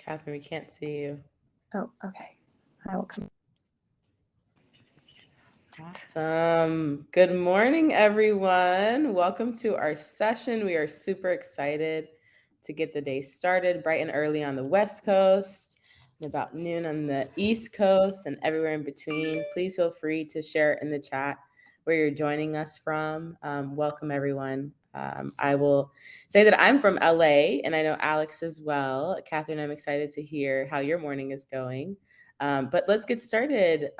Catherine, we can't see you. Oh, okay. I will come. Awesome. Good morning, everyone. Welcome to our session. We are super excited to get the day started bright and early on the West Coast and about noon on the East Coast and everywhere in between. Please feel free to share in the chat where you're joining us from. Welcome, everyone. I will say that I'm from LA and I know Alex as well. Catherine, I'm excited to hear how your morning is going. But let's get started.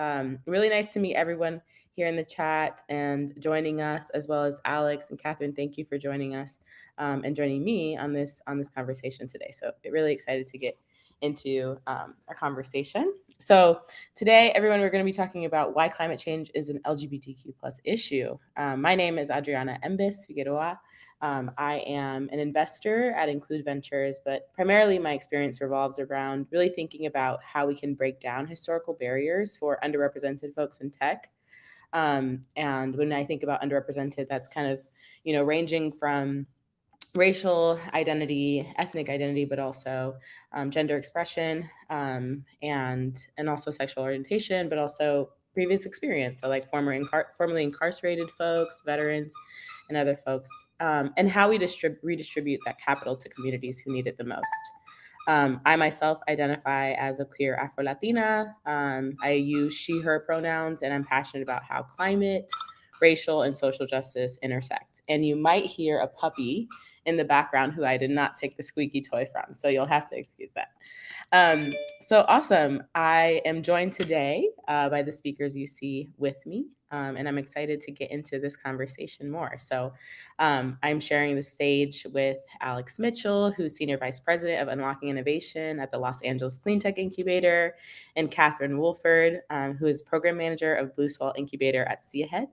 Really nice to meet everyone here in the chat and joining us, as well as Alex and Catherine. Thank you for joining us and joining me on this conversation today. So really excited to get into our conversation. So today, everyone, we're going to be talking about why climate change is an LGBTQ plus issue. My name is Adriana Embis Figueroa. I am an investor at Include Ventures, but primarily my experience revolves around really thinking about how we can break down historical barriers for underrepresented folks in tech. And when I think about underrepresented, that's kind of, ranging from racial identity, ethnic identity, but also gender expression, and also sexual orientation, but also previous experience. So like formerly incarcerated folks, veterans, and other folks, and how we redistribute that capital to communities who need it the most. I myself identify as a queer Afro-Latina. I use she, her pronouns, and I'm passionate about how climate, racial, and social justice intersect. And you might hear a puppy in the background who I did not take the squeaky toy from, so you'll have to excuse that. So awesome. I am joined today by the speakers you see with me, and I'm excited to get into this conversation more. So I'm sharing the stage with Alex Mitchell, who's Senior Vice President of Unlocking Innovation at the Los Angeles Clean Tech Incubator, and Catherine Wolford, who is Program Manager of Blue Swell Incubator at See Ahead.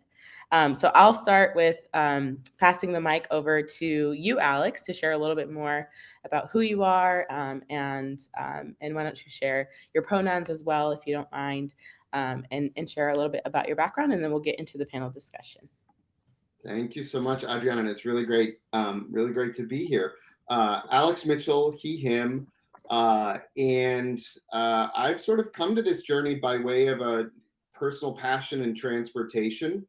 So I'll start with passing the mic over to you, Alex, to share a little bit more about who you are, and why don't you share your pronouns as well, if you don't mind, and share a little bit about your background, and then we'll get into the panel discussion. Thank you so much, Adriana, and it's really great to be here. Alex Mitchell, he, him, and I've sort of come to this journey by way of a personal passion in transportation.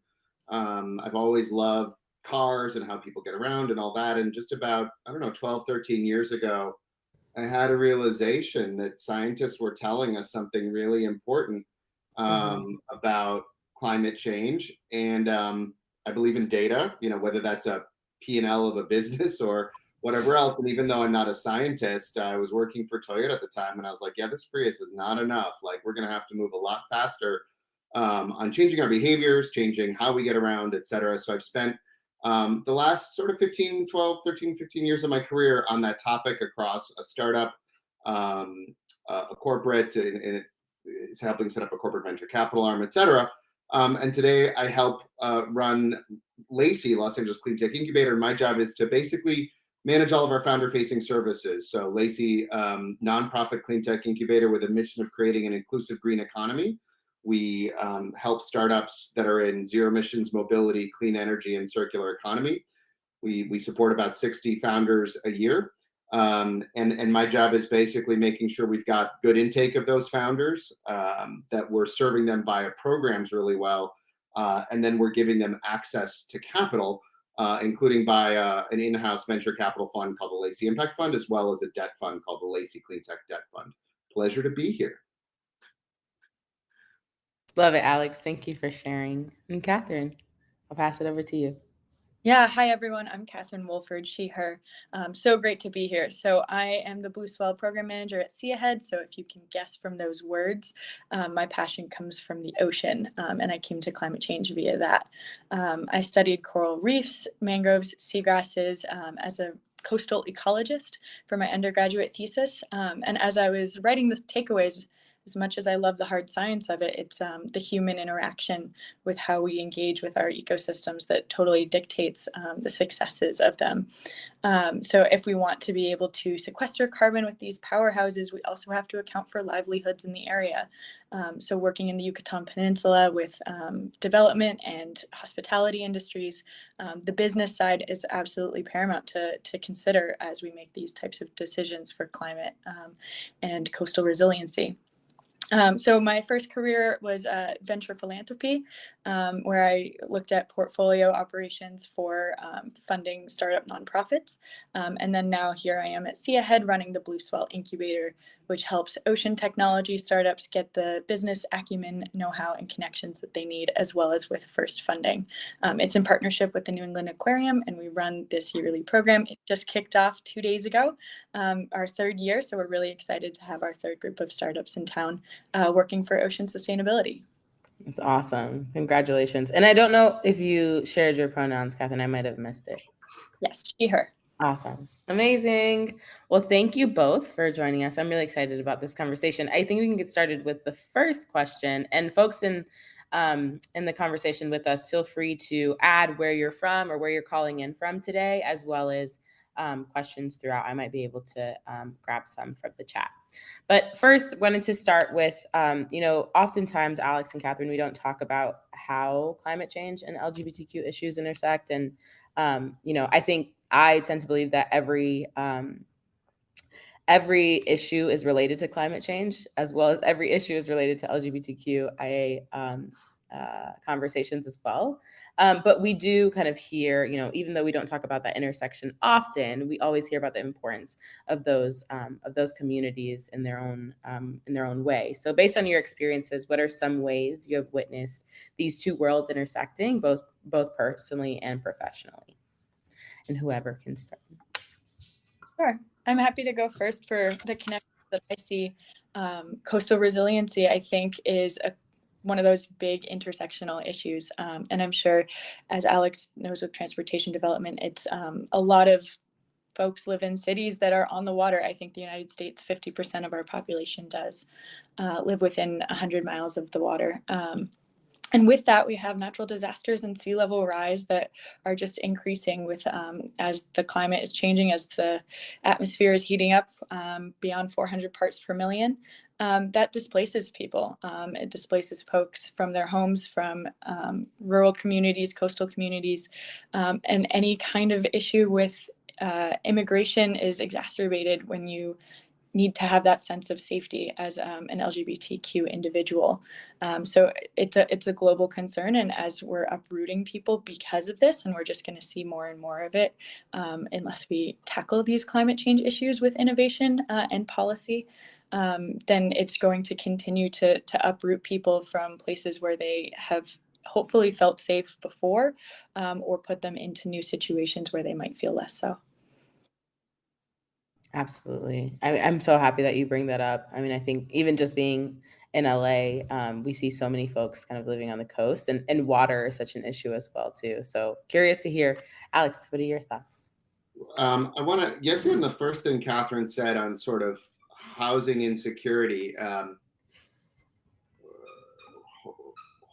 I've always loved cars and how people get around and all that. And just about, 12, 13 years ago, I had a realization that scientists were telling us something really important about climate change. And I believe in data, whether that's a P&L of a business or whatever else. And even though I'm not a scientist, I was working for Toyota at the time. And I was like, yeah, this Prius is not enough. Like, we're going to have to move a lot faster on changing our behaviors, changing how we get around, et cetera. So I've spent the last sort of 15 years of my career on that topic across a startup, a corporate, and it's helping set up a corporate venture capital arm, et cetera. And today I help run LACI, Los Angeles Clean Tech Incubator. And my job is to basically manage all of our founder-facing services. So LACI, nonprofit clean tech incubator with a mission of creating an inclusive green economy. We help startups that are in zero emissions, mobility, clean energy, and circular economy. We support about 60 founders a year. And my job is basically making sure we've got good intake of those founders, that we're serving them via programs really well. And then we're giving them access to capital, including by an in-house venture capital fund called the LACI Impact Fund, as well as a debt fund called the LACI Clean Tech Debt Fund. Pleasure to be here. Love it, Alex. Thank you for sharing. And Catherine, I'll pass it over to you. Yeah, hi everyone. I'm Catherine Wolford, she, her. So great to be here. So I am the Blue Swell Program Manager at See Ahead. So if you can guess from those words, my passion comes from the ocean, and I came to climate change via that. I studied coral reefs, mangroves, seagrasses as a coastal ecologist for my undergraduate thesis. And as I was writing the takeaways as much as I love the hard science of it, it's the human interaction with how we engage with our ecosystems that totally dictates the successes of them. So if we want to be able to sequester carbon with these powerhouses, we also have to account for livelihoods in the area. So working in the Yucatan Peninsula with development and hospitality industries, the business side is absolutely paramount to consider as we make these types of decisions for climate and coastal resiliency. So my first career was venture philanthropy, where I looked at portfolio operations for funding startup nonprofits. And then now here I am at Sea Ahead running the Blue Swell Incubator, which helps ocean technology startups get the business acumen, know-how, and connections that they need, as well as with first funding. It's in partnership with the New England Aquarium, and we run this yearly program. It just kicked off 2 days ago, our third year. So we're really excited to have our third group of startups in town working for ocean sustainability. It's awesome. Congratulations. And I don't know if you shared your pronouns, Catherine. I might have missed it. Yes, she, her. Awesome. Amazing. Well, thank you both for joining us. I'm really excited about this conversation. I think we can get started with the first question. And folks in the conversation with us, feel free to add where you're from or where you're calling in from today, as well as questions throughout. I might be able to grab some from the chat. But first, wanted to start with, oftentimes, Alex and Catherine, we don't talk about how climate change and LGBTQ issues intersect. And, I think I tend to believe that every issue is related to climate change, as well as every issue is related to LGBTQIA conversations as well. But we do kind of hear, even though we don't talk about that intersection often, we always hear about the importance of those communities in their own way. So based on your experiences, what are some ways you have witnessed these two worlds intersecting, both personally and professionally? And whoever can start. Sure. I'm happy to go first for the connection that I see. Coastal resiliency, I think, is one of those big intersectional issues. And I'm sure, as Alex knows with transportation development, it's a lot of folks live in cities that are on the water. I think the United States, 50% of our population does live within 100 miles of the water. And with that, we have natural disasters and sea level rise that are just increasing with as the climate is changing, as the atmosphere is heating up beyond 400 parts per million. That displaces people. It displaces folks from their homes, from rural communities, coastal communities, and any kind of issue with immigration is exacerbated when you need to have that sense of safety as an LGBTQ individual. So it's a global concern, and as we're uprooting people because of this, and we're just going to see more and more of it unless we tackle these climate change issues with innovation and policy, then it's going to continue to uproot people from places where they have hopefully felt safe before, or put them into new situations where they might feel less so. Absolutely. I'm so happy that you bring that up. I mean, I think even just being in LA, we see so many folks kind of living on the coast, and water is such an issue as well, too. So curious to hear. Alex, what are your thoughts? I want to, yes, in the first thing Catherine said on sort of housing insecurity,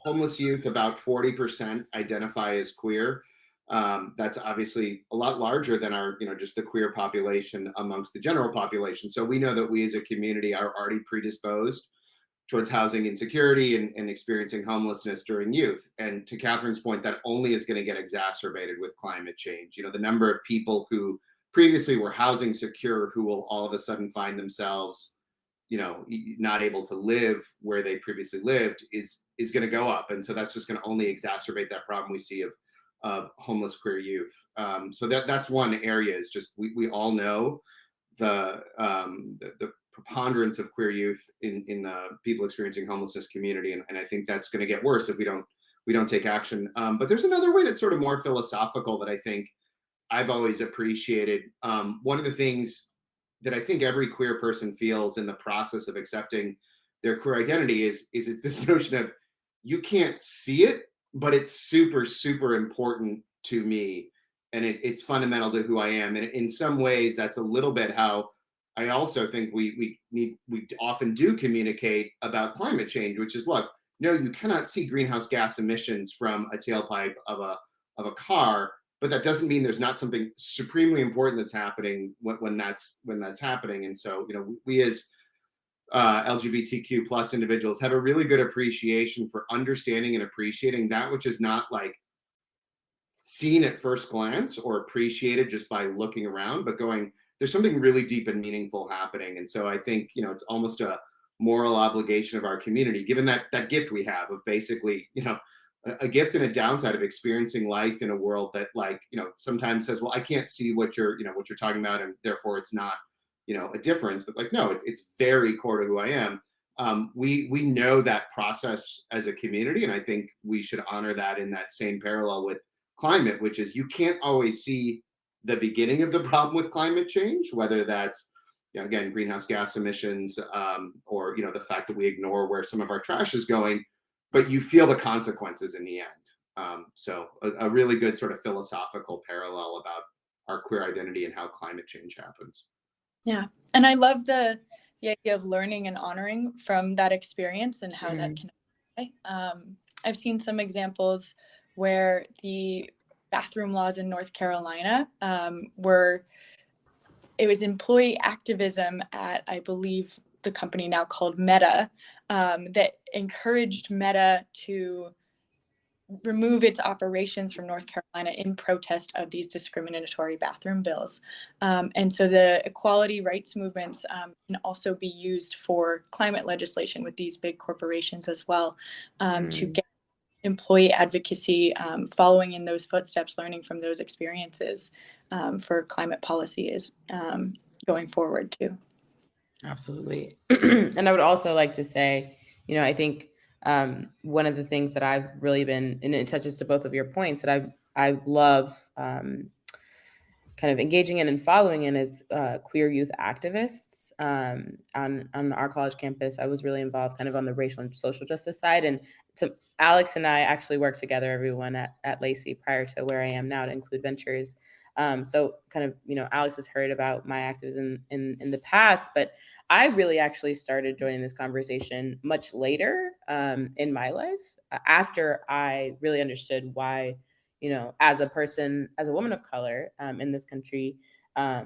homeless youth, about 40% identify as queer. That's obviously a lot larger than our, just the queer population amongst the general population. So we know that we as a community are already predisposed towards housing insecurity and experiencing homelessness during youth. And to Catherine's point, that only is going to get exacerbated with climate change. The number of people who previously were housing secure who will all of a sudden find themselves not able to live where they previously lived is going to go up. And so that's just going to only exacerbate that problem we see of homeless queer youth. So that's one area, is just we all know the preponderance of queer youth in the people experiencing homelessness community. And I think that's going to get worse if we don't take action. But there's another way that's sort of more philosophical that I think I've always appreciated. One of the things that I think every queer person feels in the process of accepting their queer identity is it's this notion of, you can't see it, but it's super, super important to me. And it's fundamental to who I am. And in some ways, that's a little bit how I also think we often do communicate about climate change, which is, look, no, you cannot see greenhouse gas emissions from a tailpipe of a car, but that doesn't mean there's not something supremely important that's happening when that's happening. And so, we as LGBTQ plus individuals have a really good appreciation for understanding and appreciating that which is not like seen at first glance or appreciated just by looking around, but going, there's something really deep and meaningful happening. And so I think, it's almost a moral obligation of our community, given that gift we have of basically, a gift and a downside of experiencing life in a world that, like, sometimes says, well, I can't see what you're talking about, and therefore it's not, a difference. But like, no, it's very core to who I am. We know that process as a community, and I think we should honor that in that same parallel with climate, which is you can't always see the beginning of the problem with climate change, whether that's, again, greenhouse gas emissions, or the fact that we ignore where some of our trash is going, but you feel the consequences in the end. So a really good sort of philosophical parallel about our queer identity and how climate change happens. Yeah, and I love the idea of learning and honoring from that experience and how that can apply. I've seen some examples where the bathroom laws in North Carolina it was employee activism at, I believe, the company now called Meta, that encouraged Meta to remove its operations from North Carolina in protest of these discriminatory bathroom bills. And so the equality rights movements can also be used for climate legislation with these big corporations as well, to get employee advocacy, following in those footsteps, learning from those experiences for climate policies going forward too. Absolutely. And I would also like to say, I think one of the things that I've really been, and it touches to both of your points, that I love kind of engaging in and following in is queer youth activists on our college campus. I was really involved kind of on the racial and social justice side. And Alex and I actually worked together, everyone at Lacey, prior to where I am now, to Include Ventures. So kind of, Alex has heard about my activism in the past, but I really actually started joining this conversation much later in my life, after I really understood why, as a person, as a woman of color in this country, I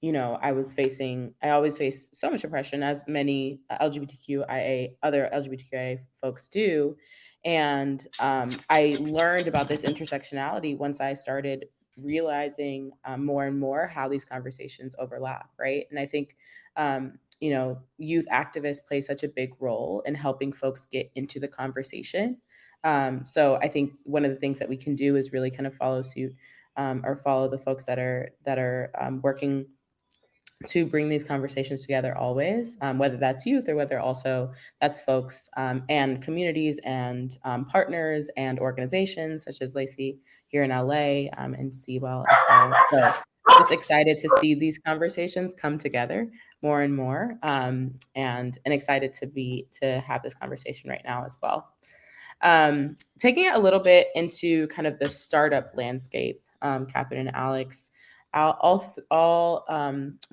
always face so much oppression, as many other LGBTQIA folks do. And I learned about this intersectionality once I started realizing more and more how these conversations overlap, right? And I think, youth activists play such a big role in helping folks get into the conversation. So I think one of the things that we can do is really kind of follow suit, or follow the folks that are working to bring these conversations together always, whether that's youth or whether also that's folks and communities and partners and organizations such as Lacey here in LA, and Sewell as well. So just excited to see these conversations come together more and more, and excited to have this conversation right now as well. Taking it a little bit into kind of the startup landscape, Catherine and Alex, all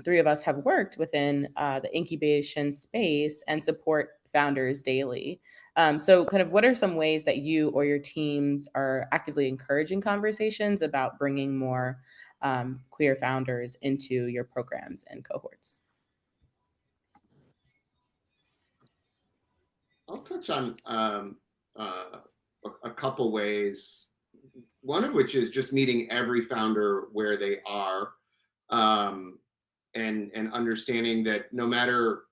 three of us have worked within the incubation space and support founders daily. So kind of what are some ways that you or your teams are actively encouraging conversations about bringing more queer founders into your programs and cohorts? I'll touch on a couple ways. One of which is just meeting every founder where they are, and understanding that no matter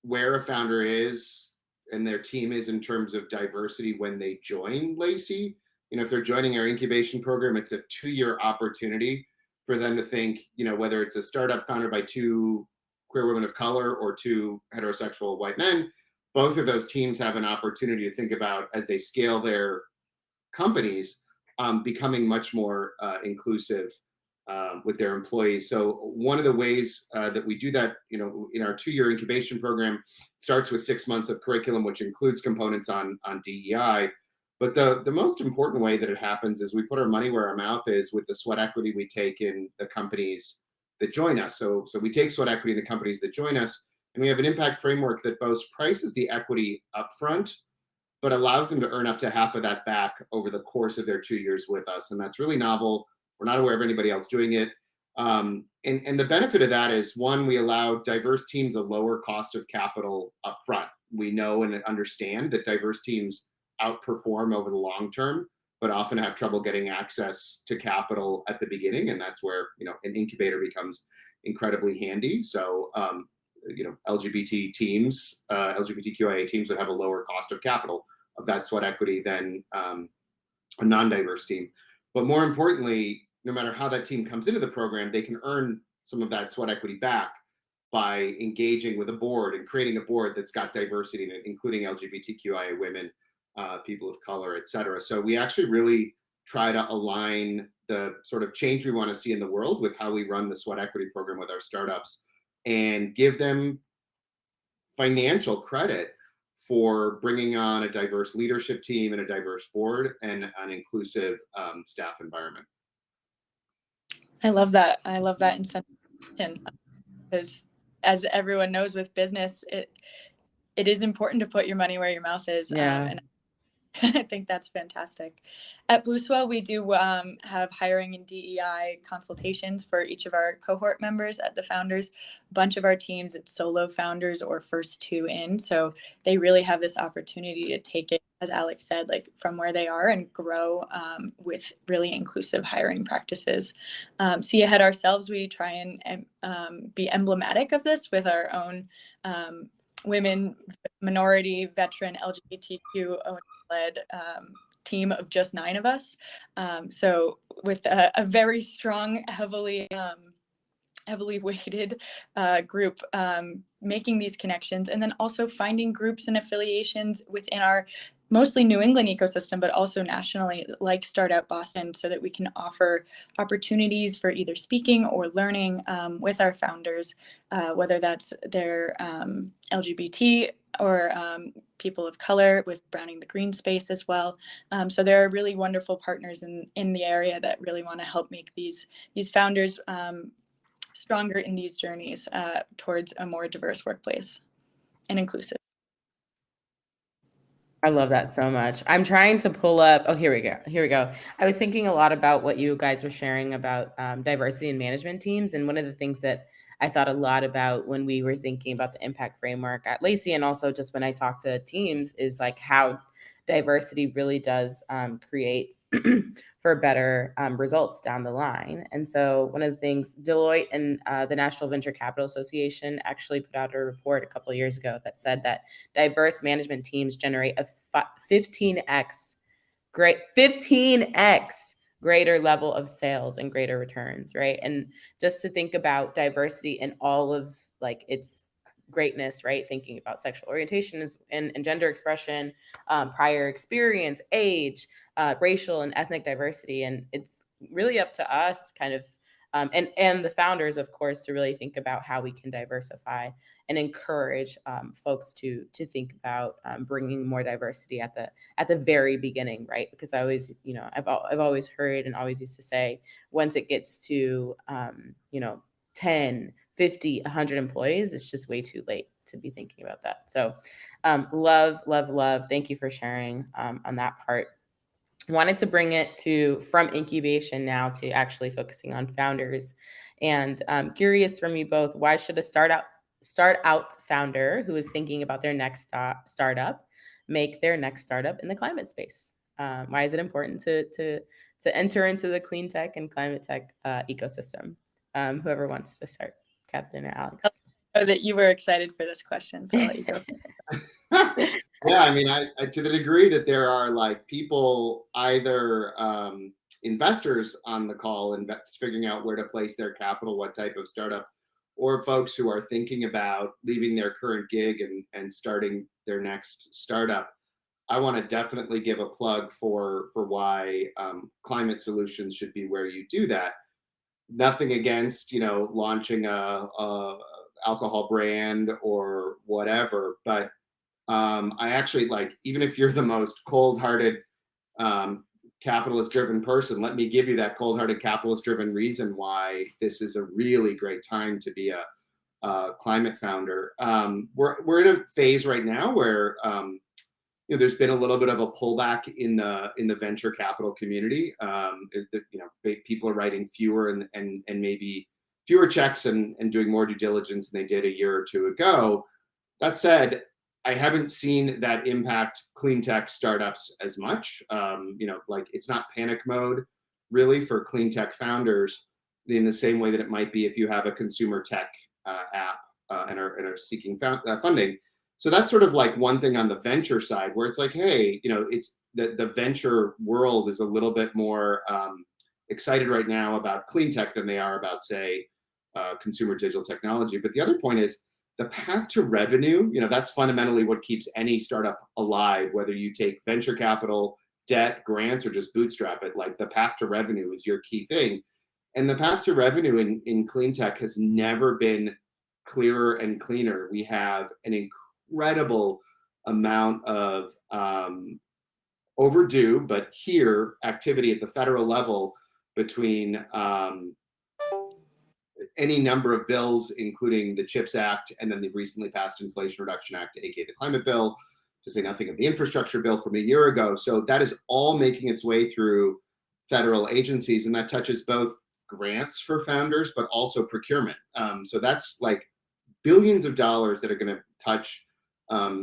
where a founder is and their team is in terms of diversity when they join Lacey, if they're joining our incubation program, it's a 2-year opportunity for them to think, whether it's a startup founded by 2 queer women of color or 2 heterosexual white men, both of those teams have an opportunity to think about, as they scale their companies, becoming much more inclusive with their employees. So one of the ways that we do that, in our 2-year incubation program, starts with 6 months of curriculum, which includes components on DEI. But the most important way that it happens is we put our money where our mouth is with the sweat equity we take in the companies that join us. So we take sweat equity in the companies that join us, and we have an impact framework that both prices the equity upfront, but allows them to earn up to half of that back over the course of their 2 years with us. And that's really novel. We're not aware of anybody else doing it. And the benefit of that is, one, we allow diverse teams a lower cost of capital upfront. We know and understand that diverse teams outperform over the long term, but often have trouble getting access to capital at the beginning. And that's where, an incubator becomes incredibly handy. So, LGBT teams, LGBTQIA teams would have a lower cost of capital of that sweat equity than a non-diverse team. But more importantly, no matter how that team comes into the program, they can earn some of that sweat equity back by engaging with a board and creating a board that's got diversity in it, including LGBTQIA women, people of color, et cetera. So we actually really try to align the sort of change we want to see in the world with how we run the sweat equity program with our startups, and give them financial credit for bringing on a diverse leadership team and a diverse board and an inclusive staff environment. I love that. I love that incentivization, because as everyone knows with business, it is important to put your money where your mouth is. And I think that's fantastic. At Blue Swell, we do have hiring and DEI consultations for each of our cohort members at the founders. A bunch of our teams, it's solo founders or first two in. So they really have this opportunity to take it, as Alex said, like from where they are and grow with really inclusive hiring practices. See Ahead ourselves, we try and be emblematic of this with our own women, minority, veteran, LGBTQ led team of just 9 of us. So with a very strong, heavily weighted group, making these connections, and then also finding groups and affiliations within our mostly New England ecosystem, but also nationally, like Start Out Boston, so that we can offer opportunities for either speaking or learning with our founders, whether that's their LGBT or people of color, with Browning the Green Space as well. So there are really wonderful partners in the area that really want to help make these founders stronger in these journeys towards a more diverse workplace and inclusive. I love that so much. I'm trying to pull up. Oh, here we go. I was thinking a lot about what you guys were sharing about diversity in management teams. And one of the things that I thought a lot about when we were thinking about the impact framework at Lacey, and also just when I talk to teams, is like how diversity really does create for better results down the line. And so one of the things, Deloitte and the National Venture Capital Association actually put out a report a couple of years ago that said that diverse management teams generate a 15x greater level of sales and greater returns, right? And just to think about diversity in all of like its greatness, right? Thinking about sexual orientation and gender expression, prior experience, age, racial and ethnic diversity. And it's really up to us kind of, and the founders, of course, to really think about how we can diversify and encourage folks to think about bringing more diversity at the very beginning, right? Because I always, I've always heard and always used to say, once it gets to 10, 50, 100 employees, it's just way too late to be thinking about that. So love. Thank you for sharing on that part. Wanted to bring it from incubation now to actually focusing on founders. And curious from you both, why should a start out founder who is thinking about their next startup make their next startup in the climate space? Why is it important to enter into the clean tech and climate tech ecosystem? Whoever wants to start, Captain or Alex. Oh, that you were excited for this question, so I'll let you go. Yeah, I mean, I to the degree that there are like people, either investors on the call and figuring out where to place their capital, what type of startup, or folks who are thinking about leaving their current gig and starting their next startup, I want to definitely give a plug for why climate solutions should be where you do that. Nothing against launching a alcohol brand or whatever, but I actually, like, even if you're the most cold-hearted capitalist-driven person, let me give you that cold-hearted capitalist-driven reason why this is a really great time to be a climate founder. We're in a phase right now where there's been a little bit of a pullback in the venture capital community. People are writing fewer and maybe fewer checks and doing more due diligence than they did a year or two ago. That said, I haven't seen that impact clean tech startups as much. It's not panic mode really for clean tech founders in the same way that it might be if you have a consumer tech app and are seeking funding. So that's sort of like one thing on the venture side where it's like, hey, it's the venture world is a little bit more excited right now about clean tech than they are about, say, consumer digital technology. But the other point is the path to revenue. That's fundamentally what keeps any startup alive, whether you take venture capital, debt, grants, or just bootstrap it. Like the path to revenue is your key thing. And the path to revenue in clean tech has never been clearer and cleaner. We have an incredible amount of overdue, but here activity at the federal level between any number of bills, including the CHIPS Act and then the recently passed Inflation Reduction Act, aka the climate bill, to say nothing of the infrastructure bill from a year ago. So that is all making its way through federal agencies, and that touches both grants for founders, but also procurement. So that's like billions of dollars that are going to touch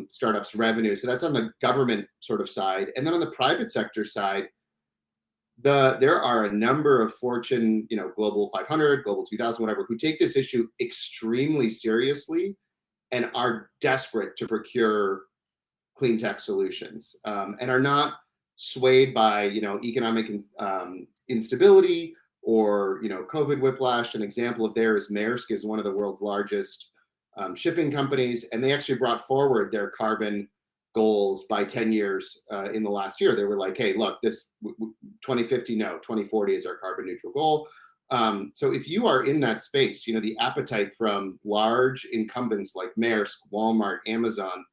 startups' revenue. So that's on the government sort of side. And then on the private sector side, there are a number of Fortune, Global 500, Global 2000, whatever, who take this issue extremely seriously and are desperate to procure clean tech solutions and are not swayed by, economic instability or, COVID whiplash. An example of there is Maersk is one of the world's largest shipping companies, and they actually brought forward their carbon goals by 10 years in the last year. They were like, hey, look, this 2050, no, 2040 is our carbon neutral goal. So if you are in that space, the appetite from large incumbents like Maersk, Walmart, Amazon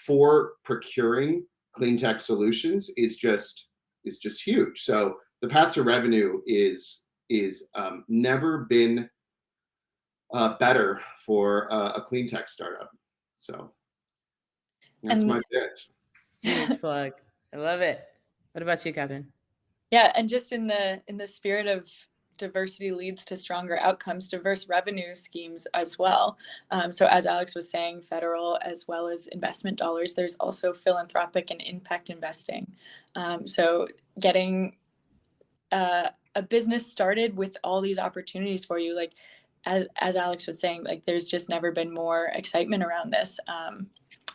for procuring clean tech solutions is just huge. So the path to revenue is never been better for a clean tech startup. So that's my pitch. Huge plug. I love it. What about you, Catherine? Yeah, and just in the spirit of diversity leads to stronger outcomes, diverse revenue schemes as well. So as Alex was saying, federal as well as investment dollars, there's also philanthropic and impact investing. So getting a business started with all these opportunities for you, like as Alex was saying, like there's just never been more excitement around this.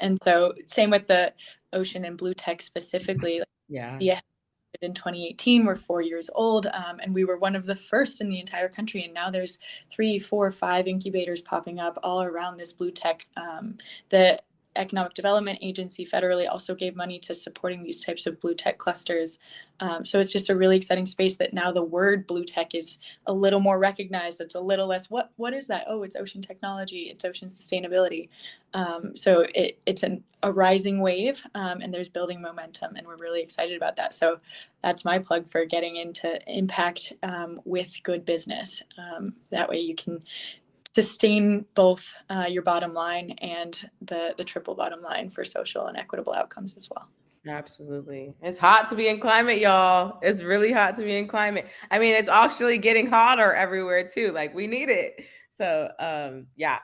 And so same with the ocean and blue tech specifically. Yeah. In 2018, we're 4 years old, and we were one of the first in the entire country. And now there's 3, 4, 5 incubators popping up all around this blue tech. The Economic Development Agency federally also gave money to supporting these types of blue tech clusters. So it's just a really exciting space that now the word blue tech is a little more recognized. It's a little less, what is that? Oh, it's ocean technology, it's ocean sustainability. So it's a rising wave, and there's building momentum, and we're really excited about that. So that's my plug for getting into impact with good business. That way you can sustain both your bottom line and the triple bottom line for social and equitable outcomes as well. Absolutely. It's hot to be in climate, y'all. It's really hot to be in climate. I mean, it's actually getting hotter everywhere too. Like we need it. So yeah.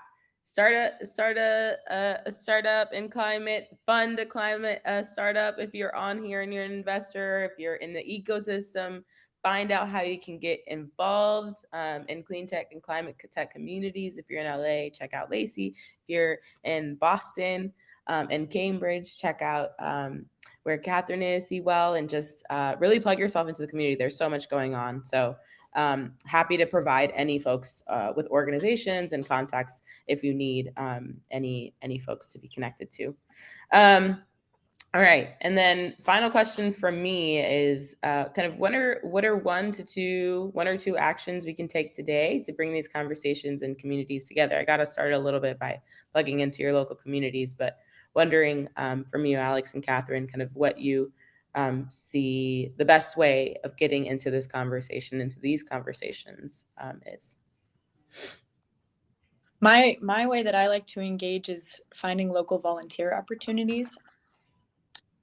Start a startup in climate, fund a climate startup if you're on here and you're an investor, if you're in the ecosystem. Find out how you can get involved in clean tech and climate tech communities. If you're in LA, check out Lacey. If you're in Boston and Cambridge, check out where Catherine is, Sewell, and just really plug yourself into the community. There's so much going on. So happy to provide any folks with organizations and contacts if you need any folks to be connected to. All right. And then final question from me is kind of what are one or two actions we can take today to bring these conversations and communities together? I got to start a little bit by plugging into your local communities, but wondering from you, Alex and Catherine, kind of what you see the best way of getting into this conversation, into these conversations is. My way that I like to engage is finding local volunteer opportunities.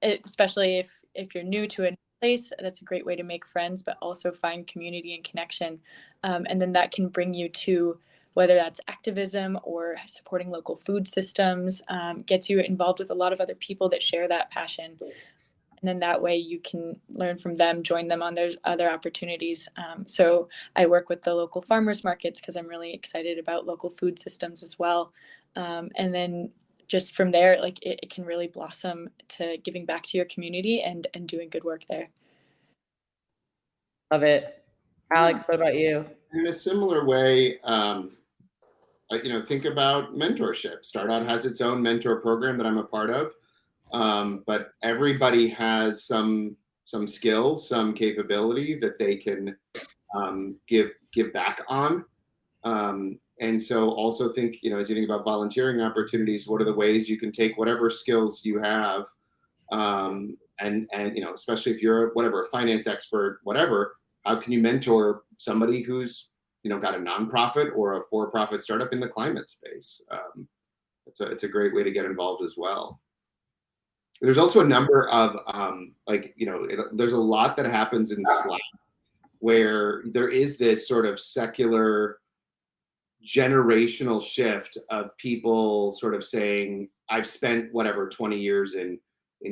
Especially if you're new to a place, that's a great way to make friends, but also find community and connection. And then that can bring you to whether that's activism or supporting local food systems, gets you involved with a lot of other people that share that passion. And then that way you can learn from them, join them on their other opportunities. So I work with the local farmers markets because I'm really excited about local food systems as well. And then just from there, like it can really blossom to giving back to your community and doing good work there. Love it. Alex, what about you? In a similar way, think about mentorship. Start Out has its own mentor program that I'm a part of, but everybody has some skills, some capability that they can give back on. And so also think, as you think about volunteering opportunities, what are the ways you can take whatever skills you have, and especially if you're a finance expert, whatever, how can you mentor somebody who's got a nonprofit or a for-profit startup in the climate space? It's a great way to get involved as well. There's also a number of there's a lot that happens in Slack where there is this sort of secular generational shift of people sort of saying, I've spent 20 years in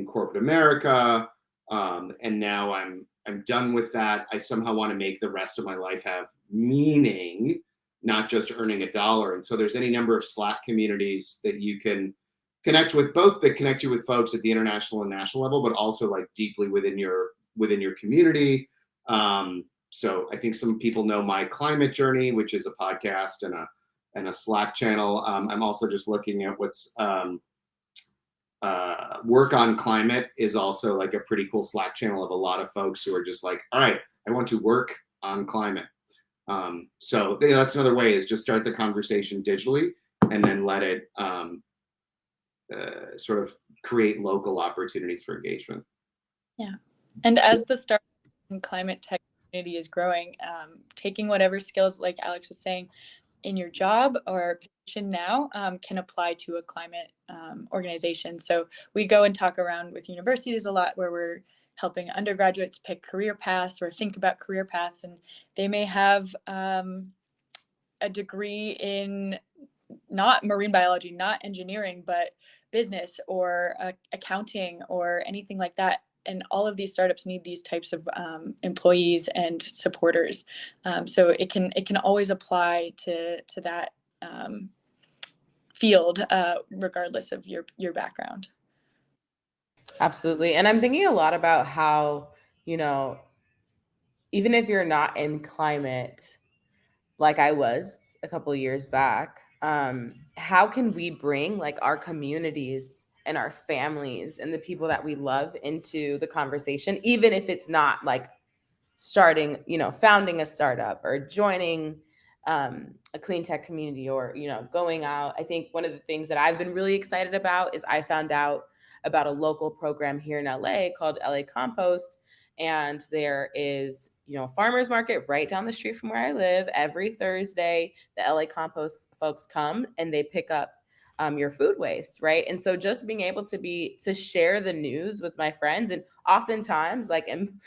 corporate America, and now I'm done with that. I somehow want to make the rest of my life have meaning, not just earning $1. And so there's any number of Slack communities that you can connect with, both that connect you with folks at the international and national level, but also like deeply within your community. So I think some people know My Climate Journey, which is a podcast and a Slack channel. I'm also just looking at what's Work on Climate is also like a pretty cool Slack channel of a lot of folks who are just like, all right, I want to work on climate. So that's another way, is just start the conversation digitally and then let it sort of create local opportunities for engagement. Yeah. And as the startup and climate tech community is growing, taking whatever skills, like Alex was saying, in your job or position now can apply to a climate organization. So we go and talk around with universities a lot, where we're helping undergraduates pick career paths or think about career paths. And they may have a degree in not marine biology, not engineering, but business or accounting or anything like that. And all of these startups need these types of employees and supporters. So it can always apply to that field, regardless of your background. Absolutely. And I'm thinking a lot about how, even if you're not in climate, like I was a couple of years back, how can we bring like our communities and our families and the people that we love into the conversation, even if it's not like starting, founding a startup or joining a clean tech community, or, going out. I think one of the things that I've been really excited about is I found out about a local program here in LA called LA Compost. And there is, a farmer's market right down the street from where I live. Every Thursday, the LA Compost folks come and they pick up your food waste, right? And so just being able to share the news with my friends, and oftentimes like in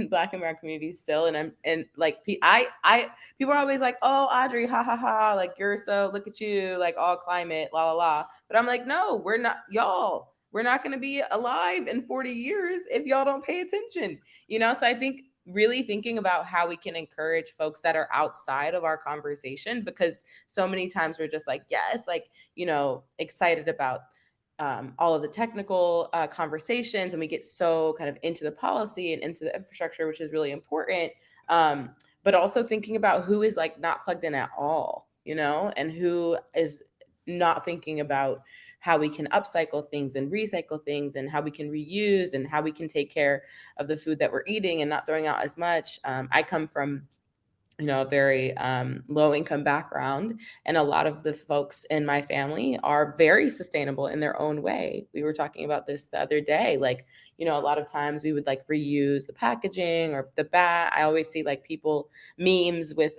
Black and brown communities still, and like I people are always like, oh, Audrey, ha ha ha, like you're so, look at you, like all climate, la la la. But I'm like, no, we're not, y'all. We're not going to be alive in 40 years if y'all don't pay attention, So I think really thinking about how we can encourage folks that are outside of our conversation, because so many times we're just like, yes, like, excited about all of the technical conversations, and we get so kind of into the policy and into the infrastructure, which is really important. But also thinking about who is like not plugged in at all, and who is not thinking about how we can upcycle things and recycle things, and how we can reuse, and how we can take care of the food that we're eating and not throwing out as much. I come from a very low income background. And a lot of the folks in my family are very sustainable in their own way. We were talking about this the other day. Like, a lot of times we would like reuse the packaging or the bat. I always see like people memes with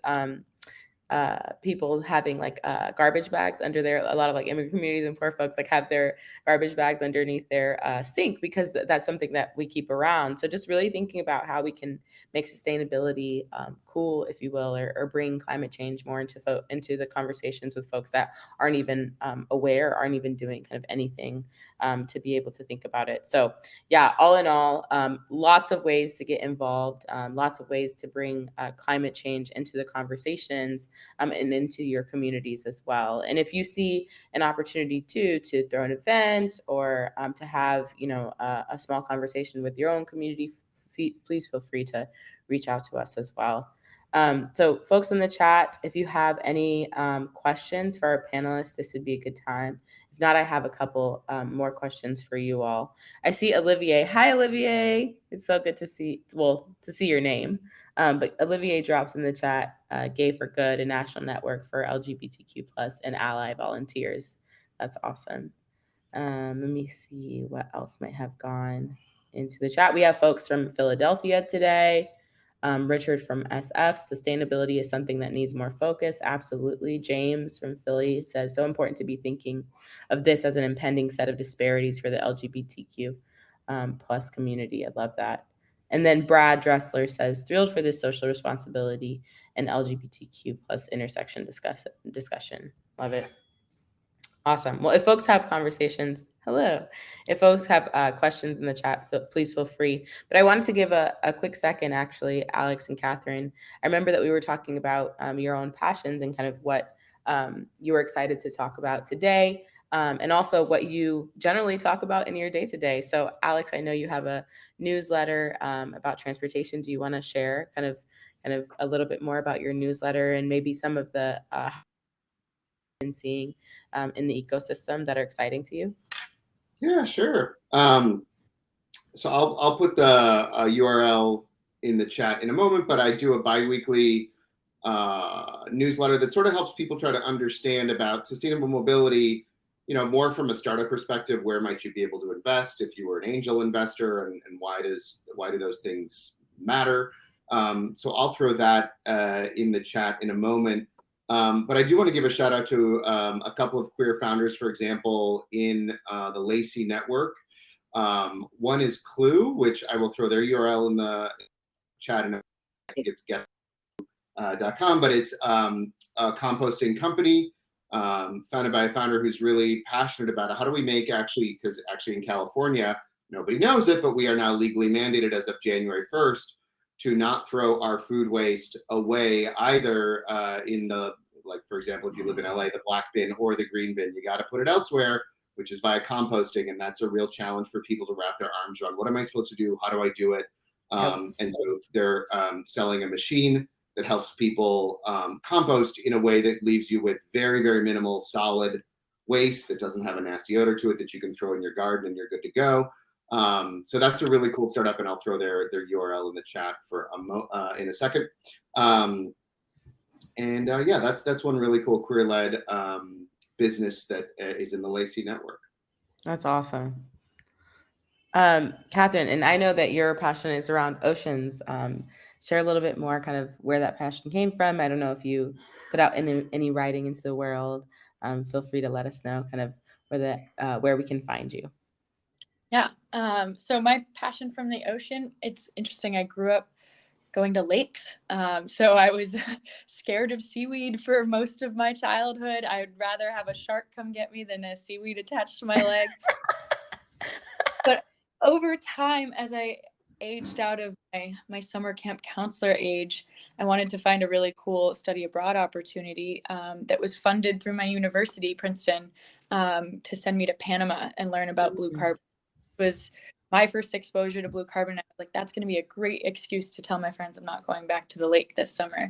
people having like garbage bags under their, a lot of like immigrant communities and poor folks like have their garbage bags underneath their sink because that's something that we keep around. So just really thinking about how we can make sustainability cool, if you will, or bring climate change more into the conversations with folks that aren't even aware, aren't even doing kind of anything to be able to think about it. So yeah, all in all, lots of ways to get involved, lots of ways to bring climate change into the conversations and into your communities as well. And if you see an opportunity to throw an event or to have, a small conversation with your own community, please feel free to reach out to us as well. So folks in the chat, if you have any questions for our panelists, this would be a good time. If not, I have a couple more questions for you all. I see Olivier. Hi, Olivier. It's so good to see your name. But Olivier drops in the chat, Gay for Good, a national network for LGBTQ plus and ally volunteers. That's awesome. Let me see what else might have gone into the chat. We have folks from Philadelphia today. Richard from SF, sustainability is something that needs more focus. Absolutely. James from Philly says, so important to be thinking of this as an impending set of disparities for the LGBTQ plus community. I love that. And then Brad Dressler says, thrilled for this social responsibility and LGBTQ plus intersection discussion. Love it. Awesome. Well, if folks have conversations, hello. If folks have questions in the chat, please feel free. But I wanted to give a quick second, actually, Alex and Catherine. I remember that we were talking about your own passions and kind of what you were excited to talk about today, and also what you generally talk about in your day-to-day. So, Alex, I know you have a newsletter about transportation. Do you want to share kind of a little bit more about your newsletter and maybe some of the been seeing in the ecosystem that are exciting to you? Yeah, sure. So I'll put the URL in the chat in a moment, but I do a biweekly newsletter that sort of helps people try to understand about sustainable mobility, more from a startup perspective. Where might you be able to invest if you were an angel investor, and why do those things matter? So I'll throw that in the chat in a moment. But I do want to give a shout out to a couple of queer founders, for example, in the Lacey network. One is Clue, which I will throw their URL in the chat, and I think it's get.com, but it's a composting company founded by a founder who's really passionate about how do we make because in California, nobody knows it, but we are now legally mandated as of January 1st to not throw our food waste away either in the, like, for example, if you live in LA, the black bin or the green bin. You got to put it elsewhere, which is via composting. And that's a real challenge for people to wrap their arms around. What am I supposed to do? How do I do it? And so they're selling a machine that helps people compost in a way that leaves you with very, very minimal solid waste that doesn't have a nasty odor to it that you can throw in your garden and you're good to go. So that's a really cool startup, and I'll throw their URL in the chat for in a second. Yeah, that's one really cool queer-led business that is in the Lacey network. That's awesome. Catherine, and I know that your passion is around oceans. Share a little bit more kind of where that passion came from. I don't know if you put out any writing into the world. Feel free to let us know kind of where we can find you. Yeah. So my passion from the ocean, it's interesting. I grew up going to lakes. So I was scared of seaweed for most of my childhood. I would rather have a shark come get me than a seaweed attached to my leg. But over time, as I aged out of my summer camp counselor age, I wanted to find a really cool study abroad opportunity that was funded through my university, Princeton, to send me to Panama and learn about blue carbon. It was my first exposure to blue carbon. I was like, that's going to be a great excuse to tell my friends I'm not going back to the lake this summer.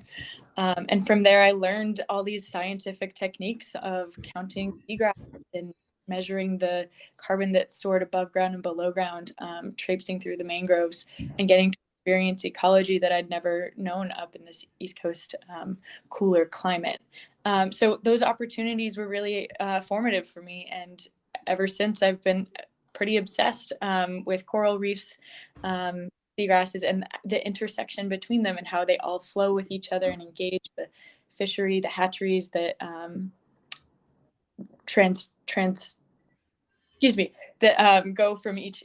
And from there, I learned all these scientific techniques of counting seagrass and measuring the carbon that's stored above ground and below ground, traipsing through the mangroves and getting to experience ecology that I'd never known up in this East Coast cooler climate. So those opportunities were really formative for me. And ever since, I've been pretty obsessed with coral reefs, seagrasses, and the intersection between them and how they all flow with each other and engage the fishery, the hatcheries that that go from each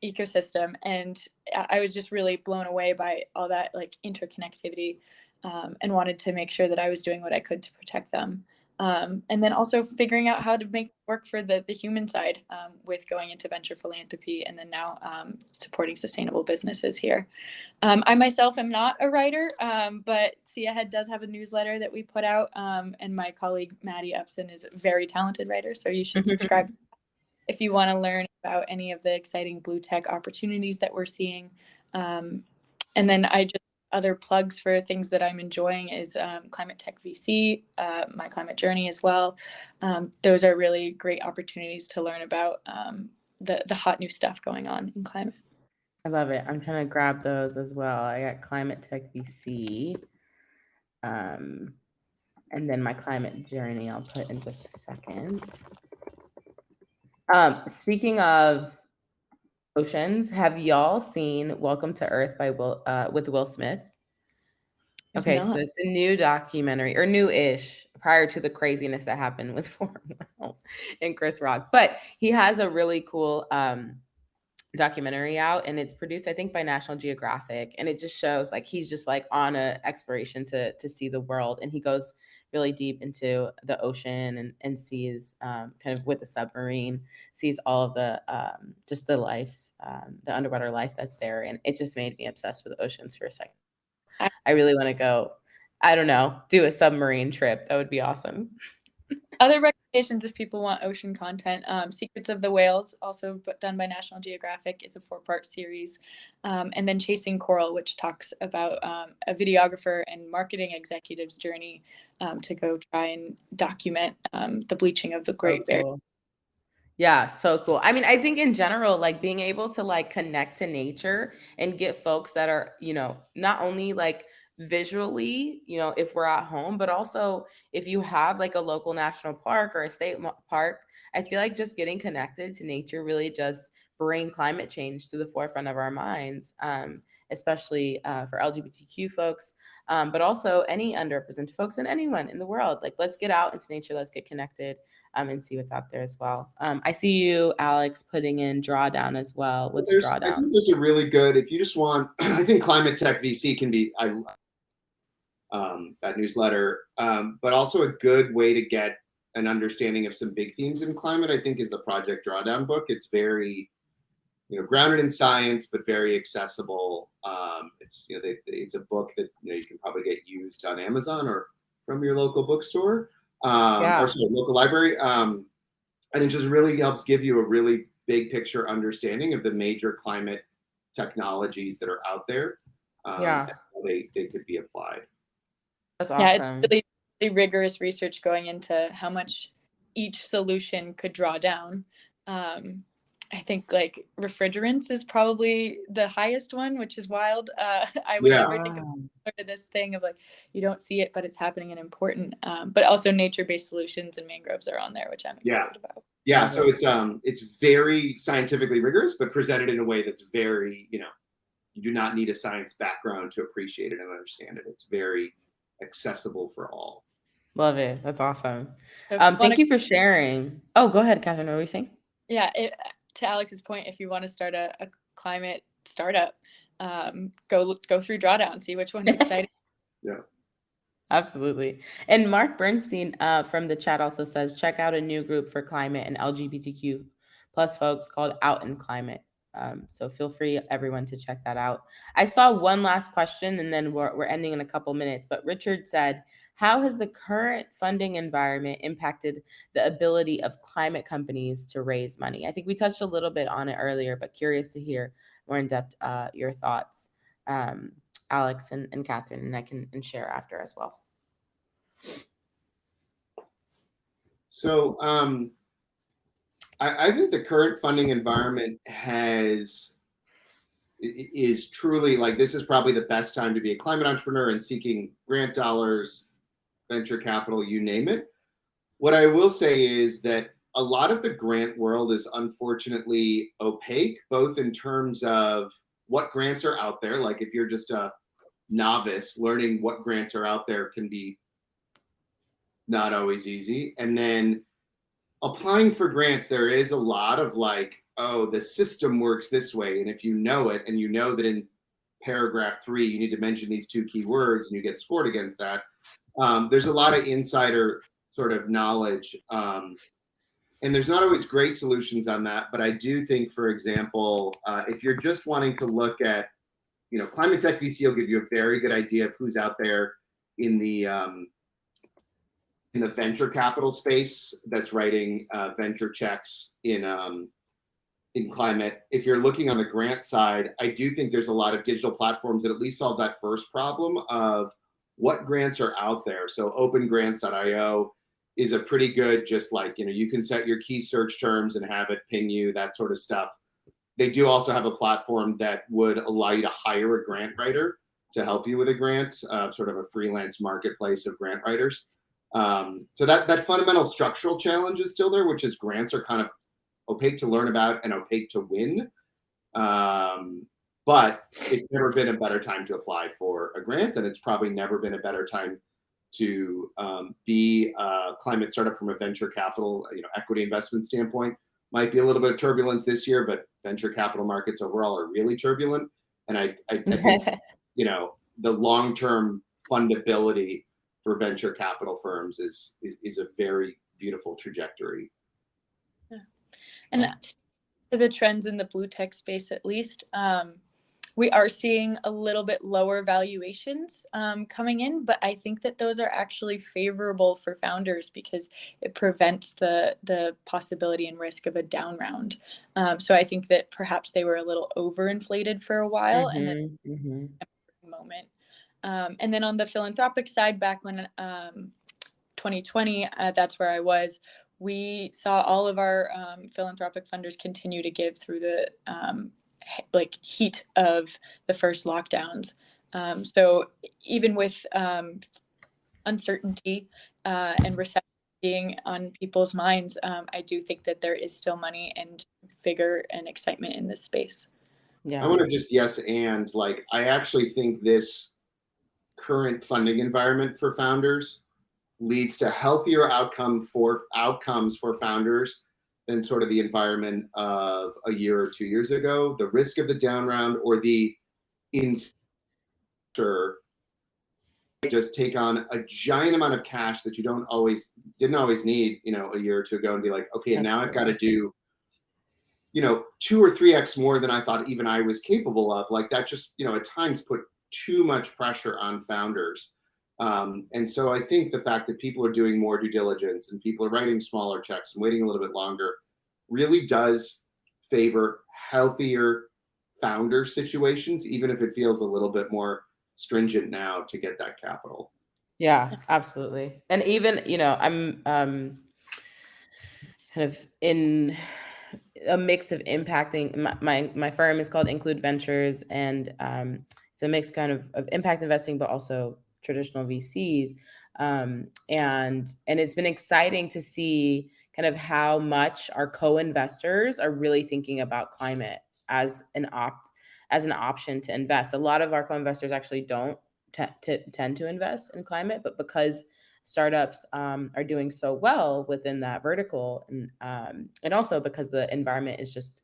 ecosystem. And I was just really blown away by all that like interconnectivity, and wanted to make sure that I was doing what I could to protect them. And then also figuring out how to make it work for the human side, with going into venture philanthropy, and then now supporting sustainable businesses here. I myself am not a writer, but See Ahead does have a newsletter that we put out, and my colleague Maddie Upson is a very talented writer, so you should subscribe if you want to learn about any of the exciting blue tech opportunities that we're seeing. And then other plugs for things that I'm enjoying is Climate Tech VC, my climate journey as well. Those are really great opportunities to learn about the hot new stuff going on in climate. I love it. I'm trying to grab those as well. I got Climate Tech VC. And then my climate journey I'll put in just a second. Speaking of oceans, have y'all seen Welcome to Earth by with Will Smith? Okay, so it's a new documentary, or new-ish, prior to the craziness that happened with Formula and Chris Rock. But he has a really cool documentary out, and it's produced, I think, by National Geographic, and it just shows like he's just like on a exploration to see the world, and he goes really deep into the ocean and sees kind of with a submarine, sees all of the just the life, the underwater life that's there, and it just made me obsessed with oceans for a second. I really want to go, I don't know, do a submarine trip. That would be awesome. Other recommendations if people want ocean content, Secrets of the Whales, also done by National Geographic, is a 4-part series. And then Chasing Coral, which talks about a videographer and marketing executive's journey to go try and document the bleaching of the Great Barrier. Yeah, so cool. I mean, I think in general, like being able to like connect to nature and get folks that are, not only like visually, if we're at home, but also if you have like a local national park or a state park, I feel like just getting connected to nature really does bring climate change to the forefront of our minds, especially for LGBTQ folks, but also any underrepresented folks and anyone in the world. Like, let's get out into nature, let's get connected, and see what's out there as well. I see you, Alex, putting in Drawdown as well. What's Drawdown? I think those are really good. If you just want, I think Climate Tech VC can be that newsletter, but also a good way to get an understanding of some big themes in climate, I think, is the Project Drawdown book. It's very, grounded in science, but very accessible. It's a book that you can probably get used on Amazon or from your local bookstore, or local library, and it just really helps give you a really big picture understanding of the major climate technologies that are out there. And how they could be applied. That's awesome. Yeah, it's really rigorous research going into how much each solution could draw down. I think like refrigerants is probably the highest one, which is wild. I would never think of this thing of like, you don't see it, but it's happening and important. But also nature-based solutions and mangroves are on there, which I'm excited about. Yeah, so it's very scientifically rigorous, but presented in a way that's very, you do not need a science background to appreciate it and understand it. It's very accessible for all. Love it. That's awesome. Thank you for sharing. Oh, go ahead, Catherine. What were you saying? Yeah, to Alex's point, if you want to start a climate startup, go through Drawdown, see which one's exciting. Yeah, absolutely. And Mark Bernstein from the chat also says, check out a new group for climate and LGBTQ plus folks called Out in Climate. So feel free, everyone, to check that out. I saw one last question, and then we're ending in a couple minutes. But Richard said, how has the current funding environment impacted the ability of climate companies to raise money? I think we touched a little bit on it earlier, but curious to hear more in depth your thoughts, Alex and Catherine, and I can share after as well. So I think the current funding environment has is truly like, this is probably the best time to be a climate entrepreneur and seeking grant dollars, venture capital, you name it. What I will say is that a lot of the grant world is unfortunately opaque, both in terms of what grants are out there. Like if you're just a novice, learning what grants are out there can be not always easy. And then applying for grants, there is a lot of like, oh, the system works this way. And if you know it, and you know that in paragraph 3, you need to mention these 2 key words and you get scored against that. There's a lot of insider sort of knowledge. And there's not always great solutions on that. But I do think, for example, if you're just wanting to look at, Climate Tech VC will give you a very good idea of who's out there in the venture capital space that's writing venture checks in climate. If you're looking on the grant side, I do think there's a lot of digital platforms that at least solve that first problem of what grants are out there. So opengrants.io is a pretty good, just like, you can set your key search terms and have it ping you, that sort of stuff. They do also have a platform that would allow you to hire a grant writer to help you with a grant, sort of a freelance marketplace of grant writers. So that fundamental structural challenge is still there, which is grants are kind of opaque to learn about and opaque to win. But it's never been a better time to apply for a grant, and it's probably never been a better time to be a climate startup from a venture capital, equity investment standpoint. Might be a little bit of turbulence this year, but venture capital markets overall are really turbulent. And I think, the long-term fundability for venture capital firms is a very beautiful trajectory. Yeah. And to the trends in the blue tech space, at least, we are seeing a little bit lower valuations coming in, but I think that those are actually favorable for founders because it prevents the possibility and risk of a down round. So I think that perhaps they were a little overinflated for a while, and then moment. And then on the philanthropic side, back when 2020, that's where I was. We saw all of our philanthropic funders continue to give through the heat of the first lockdowns. So even with uncertainty and recession being on people's minds, I do think that there is still money and vigor and excitement in this space. Yeah. I want to just and I actually think this current funding environment for founders leads to healthier outcomes for founders than sort of the environment of a year or 2 years ago. The risk of the down round or the just take on a giant amount of cash that you didn't always need, a year or 2 ago, and be like, okay, now I've got to do 2 or 3x more than I thought even I was capable of. Like that just, at times put too much pressure on founders. And so I think the fact that people are doing more due diligence and people are writing smaller checks and waiting a little bit longer really does favor healthier founder situations, even if it feels a little bit more stringent now to get that capital. Yeah, absolutely. And even, I'm kind of in a mix of impacting my firm is called Include Ventures, and it's a mix kind of impact investing, but also traditional VCs. And it's been exciting to see kind of how much our co-investors are really thinking about climate as an option to invest. A lot of our co-investors actually don't tend to invest in climate, but because startups are doing so well within that vertical, and also because the environment is just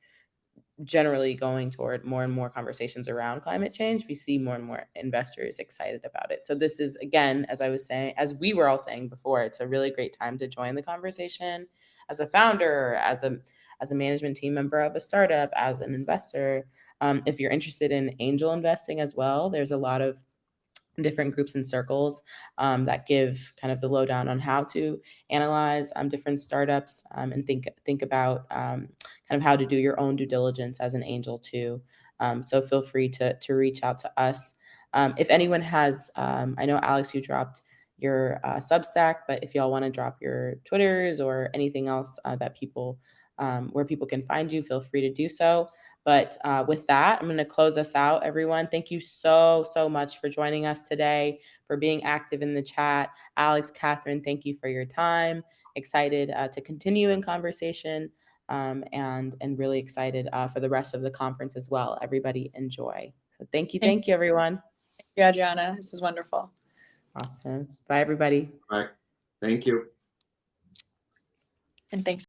generally going toward more and more conversations around climate change, we see more and more investors excited about it. So this is, again, as we were all saying before, it's a really great time to join the conversation as a founder, as a management team member of a startup, as an investor. If you're interested in angel investing as well, there's a lot of different groups and circles that give kind of the lowdown on how to analyze different startups and think about kind of how to do your own due diligence as an angel too. So feel free to reach out to us. If anyone has, I know Alex, you dropped your Substack, but if y'all want to drop your Twitters or anything else that people, where people can find you, feel free to do so. But with that, I'm going to close us out, everyone. Thank you so much for joining us today, for being active in the chat. Alex, Catherine, thank you for your time. Excited to continue in conversation, and really excited for the rest of the conference as well. Everybody enjoy. So thank you, everyone. Thank you, Adriana. This is wonderful. Awesome. Bye, everybody. All right. Thank you. And thanks.